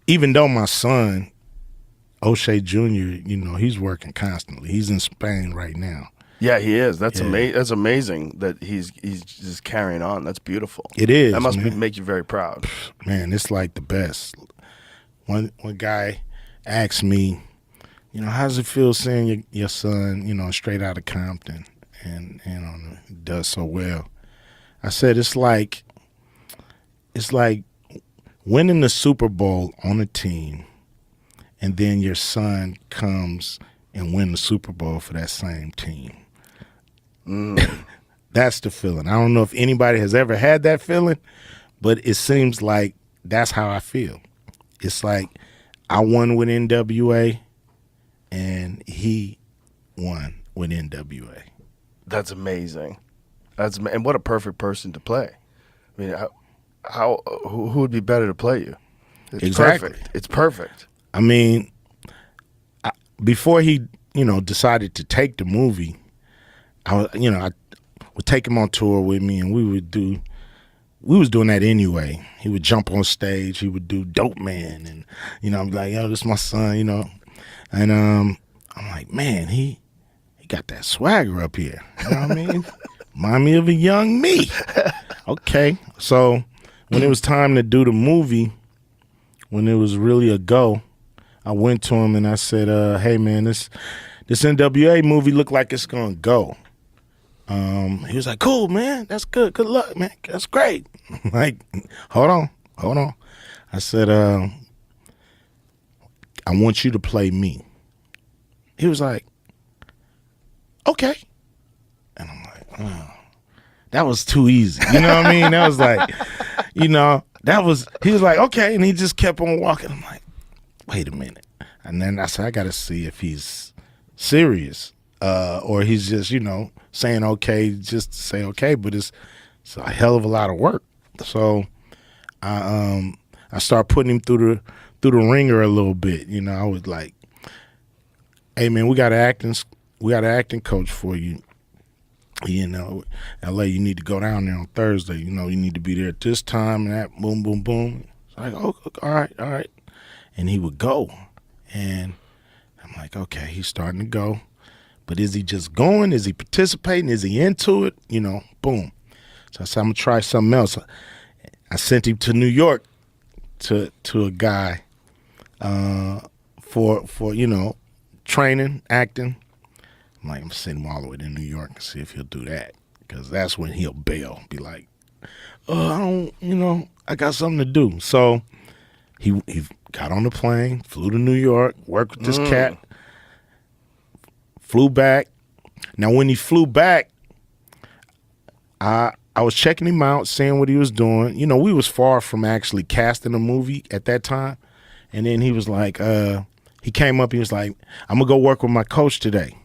even though my son, O'Shea Jr., he's working constantly. He's in Spain right now. Yeah, he is. That's That's amazing that he's just carrying on. That's beautiful. It is. That must make you very proud. Man, it's like the best. One guy asked me, how does it feel seeing your son, straight out of Compton and does so well? I said it's like winning the Super Bowl on a team, and then your son comes and win the Super Bowl for that same team. That's the feeling. I don't know if anybody has ever had that feeling, but it seems like that's how I feel. It's like I won with NWA, and he won with NWA. That's amazing. And what a perfect person to play. I mean, who would be better to play you? It's exactly. Perfect. It's perfect. I mean, before he, decided to take the movie, I would take him on tour with me, and we was doing that anyway. He would jump on stage, he would do Dope Man, and I'm like, yo, this is my son, and I'm like, man, he got that swagger up here. You know what I mean? Remind me of a young me. Okay, so when it was time to do the movie, when it was really a go, I went to him and I said, hey man, this NWA movie looked like it's gonna go. He was like, cool, man. That's good. Good luck, man. That's great. I'm like, hold on. I said, I want you to play me. He was like, okay. And I'm like, oh, that was too easy. You know what I mean? That was like, he was like, okay. And he just kept on walking. I'm like, wait a minute. And then I said, I got to see if he's serious or he's just, saying okay just to say okay, but it's a hell of a lot of work. So I started putting him through the ringer a little bit. I was like, hey man, we got an acting coach for you. LA, you need to go down there on Thursday. You need to be there at this time and that. Boom, boom, boom. It's like, oh, all right. And he would go, and I'm like, okay, he's starting to go. But is he just going? Is he participating? Is he into it? Boom. So I said, I'm going to try something else. I sent him to New York to a guy for training, acting. I'm like, I'm sending him all the way to New York and see if he'll do that, because that's when he'll bail. Be like, I don't, I got something to do. So he got on the plane, flew to New York, worked with this cat. Flew back. Now, when he flew back, I was checking him out, seeing what he was doing. We was far from actually casting a movie at that time. And then he was like, he came up, he was like, I'm going to go work with my coach today.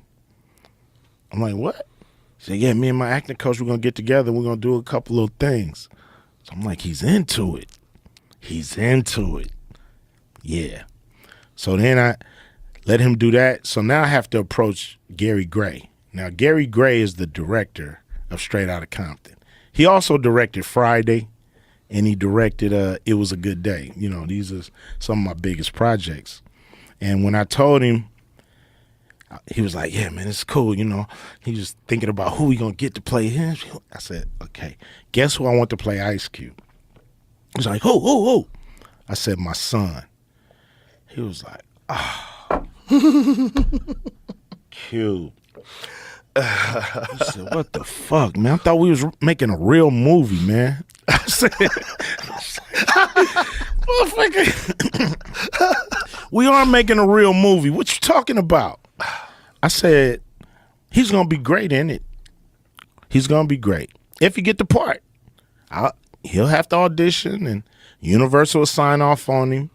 I'm like, what? He said, yeah, me and my acting coach, we're going to get together. We're going to do a couple of things. So I'm like, he's into it. Yeah. So then I let him do that. So now I have to approach Gary Gray. Now, Gary Gray is the director of Straight Outta Compton. He also directed Friday, and he directed It Was a Good Day. These are some of my biggest projects. And when I told him, he was like, yeah, man, it's cool. He was thinking about who we going to get to play him. I said, okay, guess who I want to play Ice Cube? He was like, who? I said, my son. He was like, Cube. I said, what the fuck, man? I thought we was making a real movie, man. I said, we are making a real movie. What you talking about? I said, he's going to be great in it. He's going to be great. If you get the part, he'll have to audition and Universal will sign off on him.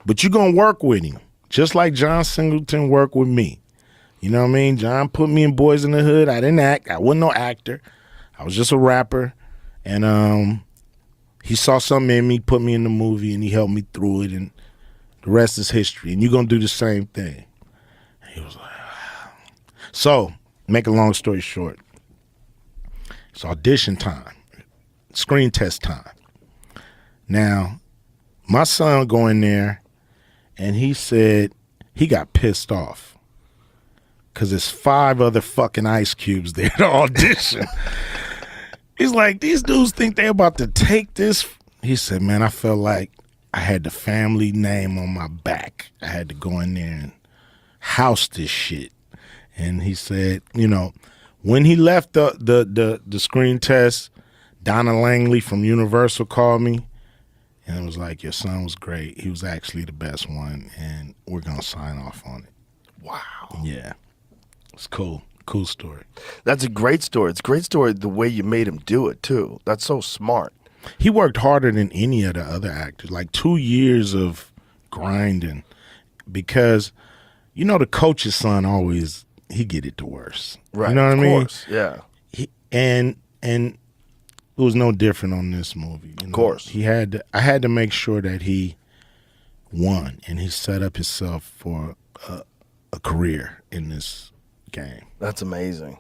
But you're going to work with him, just like John Singleton worked with me. You know what I mean? John put me in Boys in the Hood. I didn't act. I wasn't no actor. I was just a rapper. And he saw something in me, put me in the movie, and he helped me through it. And the rest is history. And you're going to do the same thing. And he was like, wow. So, make a long story short, it's audition time, screen test time. Now, my son going there, and he said he got pissed off because there's 5 other fucking Ice Cubes there to audition. He's like, these dudes think they're about to take this. He said, man, I felt like I had the family name on my back. I had to go in there and house this shit. And he said, you know, when he left the screen test, Donna Langley from Universal called me and it was like, your son was great. He was actually the best one, and we're going to sign off on it. Wow. Yeah. It's cool. Cool story. That's a great story. It's a great story the way you made him do it, too. That's so smart. He worked harder than any of the other actors, like 2 years of grinding, because, you know, the coach's son always, he get it the worst. Right. You know what I mean? Of course, yeah. And it was no different on this movie. You know? Of course. I had to make sure that he won, and he set up himself for a career in this game. That's amazing.